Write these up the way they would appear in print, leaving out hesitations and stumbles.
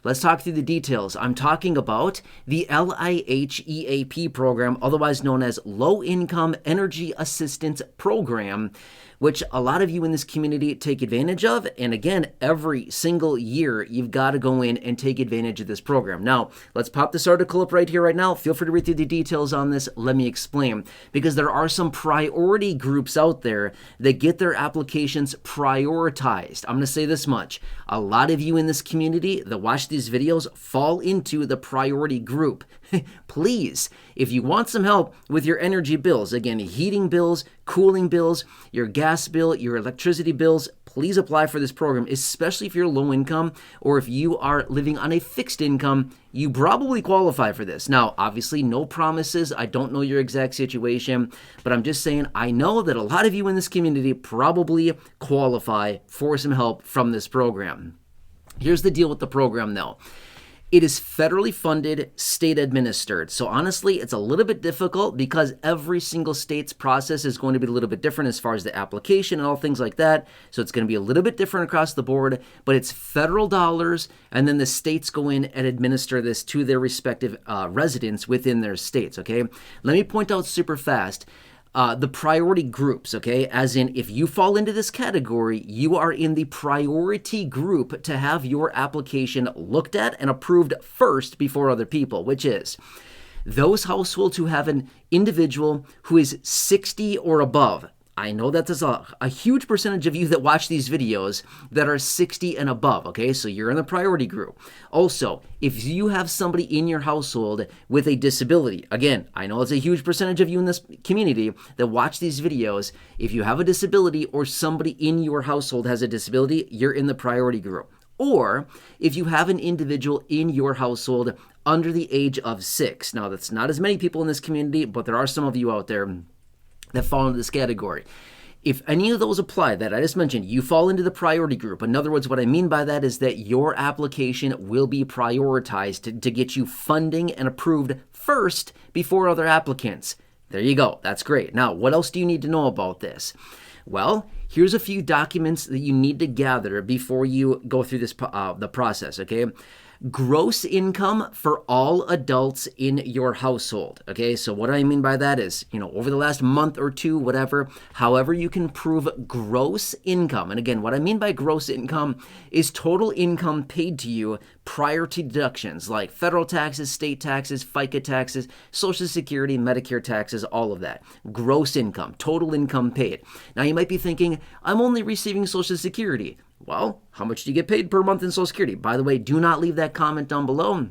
let's talk through the details. I'm talking about the LIHEAP program, otherwise known as Low Income Energy Assistance Program, which a lot of you in this community take advantage of. And again, every single year, you've got to go in and take advantage of this program. Now, let's pop this article up right here, right now. Feel free to read through the details on this. Let me explain, because there are some priority groups out there that get their applications prioritized. I'm going to say this much. A lot of you in this community that watch these videos fall into the priority group. Please, if you want some help with your energy bills, again, heating bills, cooling bills, your gas bill, your electricity bills, please apply for this program, especially if you're low income or if you are living on a fixed income. You probably qualify for this. Now, obviously, no promises. I don't know your exact situation, but I'm just saying I know that a lot of you in this community probably qualify for some help from this program. Here's the deal with the program, though. It is federally funded, state administered. So honestly, it's a little bit difficult because every single state's process is going to be a little bit different as far as the application and all things like that. So it's going to be a little bit different across the board, but it's federal dollars, and then the states go in and administer this to their respective residents within their states, okay? Let me point out super fast. The priority groups, okay? As in, if you fall into this category, you are in the priority group to have your application looked at and approved first before other people, which is those households who have an individual who is 60 or above. I know that there's a huge percentage of you that watch these videos that are 60 and above, okay? So you're in the priority group. Also, if you have somebody in your household with a disability, again, I know it's a huge percentage of you in this community that watch these videos. If you have a disability or somebody in your household has a disability, you're in the priority group. Or if you have an individual in your household under the age of 6. Now, that's not as many people in this community, but there are some of you out there that fall into this category. If any of those apply that I just mentioned, you fall into the priority group. In other words, what I mean by that is that your application will be prioritized to get you funding and approved first before other applicants. There you go. That's great. Now, what else do you need to know about this? Well, here's a few documents that you need to gather before you go through this the process, okay? Gross income for all adults in your household. Okay, so what I mean by that is, over the last month or two, whatever, however you can prove gross income. And again, what I mean by gross income is total income paid to you prior to deductions like federal taxes, state taxes, FICA taxes, Social Security, Medicare taxes, all of that. Gross income, total income paid. Now you might be thinking, I'm only receiving Social Security. Well, how much do you get paid per month in Social Security? By the way, do not leave that comment down below.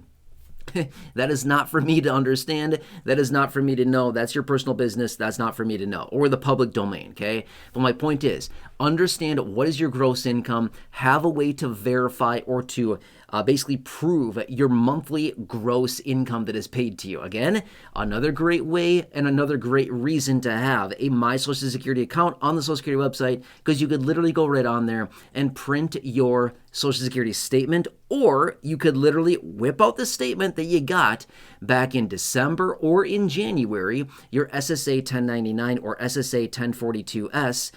That is not for me to understand. That is not for me to know. That's your personal business. That's not for me to know. Or the public domain, okay? But my point is, understand what is your gross income, have a way to verify or to basically prove your monthly gross income that is paid to you. Again, another great way and another great reason to have a My Social Security account on the Social Security website, because you could literally go right on there and print your Social Security statement, or you could literally whip out the statement that you got back in December or in January, your SSA 1099 or SSA 1042S,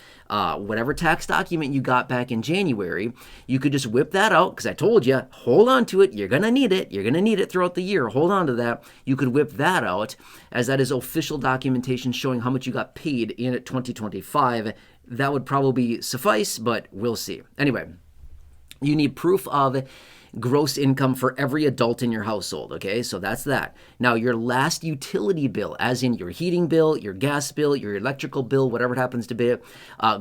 whatever tax document you got back in January. You could just whip that out, because I told you, hold on to it. You're going to need it. You're going to need it throughout the year. Hold on to that. You could whip that out, as that is official documentation showing how much you got paid in 2025. That would probably suffice, but we'll see. Anyway, you need proof of gross income for every adult in your household, okay? So that's that. Now, your last utility bill, as in your heating bill, your gas bill, your electrical bill, whatever it happens to be,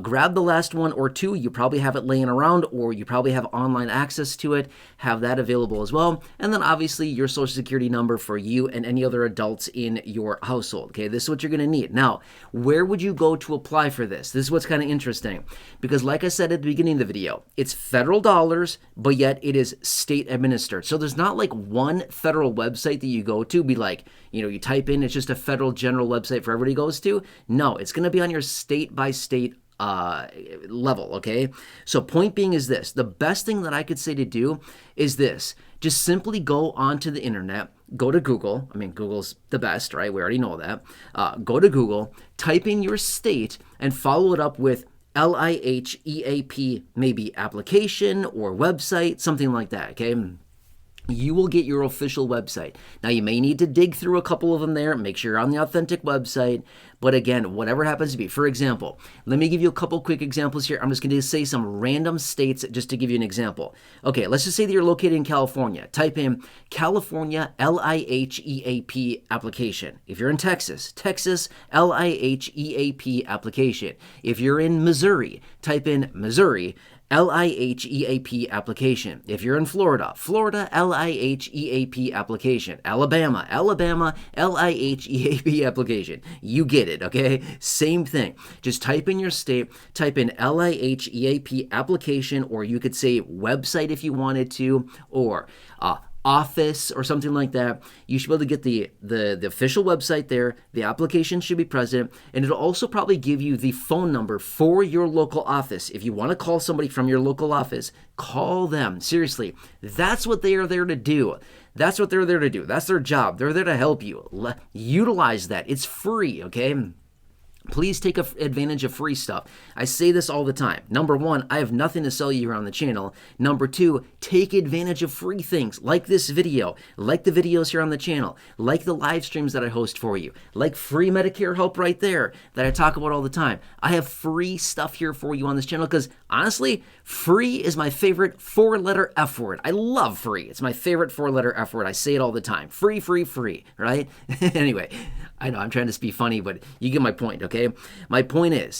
grab the last one or two. You probably have it laying around, or you probably have online access to it. Have that available as well. And then obviously your Social Security number for you and any other adults in your household, okay? This is what you're going to need. Now, where would you go to apply for this? This is what's kind of interesting, because like I said at the beginning of the video, it's federal dollars, but yet it is state administered. So there's not like one federal website that you go to, be like, you type in, it's just a federal general website for everybody goes to. No, it's going to be on your state by state level, okay? So point being is this, the best thing that I could say to do is this, just simply go onto the internet, go to Google. I mean, Google's the best, right? We already know that. Go to Google, type in your state, and follow it up with LIHEAP, maybe application or website, something like that, okay? you will get your official website. Now, you may need to dig through a couple of them there, make sure you're on the authentic website. But again, whatever happens to be. For example, let me give you a couple quick examples here. I'm just going to say some random states just to give you an example. Okay, let's just say that you're located in California. Type in California LIHEAP application. If you're in Texas, Texas LIHEAP application. If you're in Missouri, type in Missouri LIHEAP application. If you're in Florida, Florida LIHEAP application. Alabama LIHEAP application. You get it, okay? Same thing. Just type in your state, type in LIHEAP application, or you could say website if you wanted to, or office or something like that. You should be able to get the official website there. The application should be present, and it'll also probably give you the phone number for your local office. If you want to call somebody from your local office, call them. Seriously, that's what they are there to do. That's what they're there to do. That's their job. They're there to help you. Utilize that. It's free, okay? Please take advantage of free stuff. I say this all the time. Number one, I have nothing to sell you here on the channel. Number two, take advantage of free things like this video, like the videos here on the channel, like the live streams that I host for you, like free Medicare help right there that I talk about all the time. I have free stuff here for you on this channel because honestly, free is my favorite four-letter F word. I love free. It's my favorite four-letter F word. I say it all the time. Free, free, free, right? Anyway, I know I'm trying to be funny, but you get my point, okay? My point is,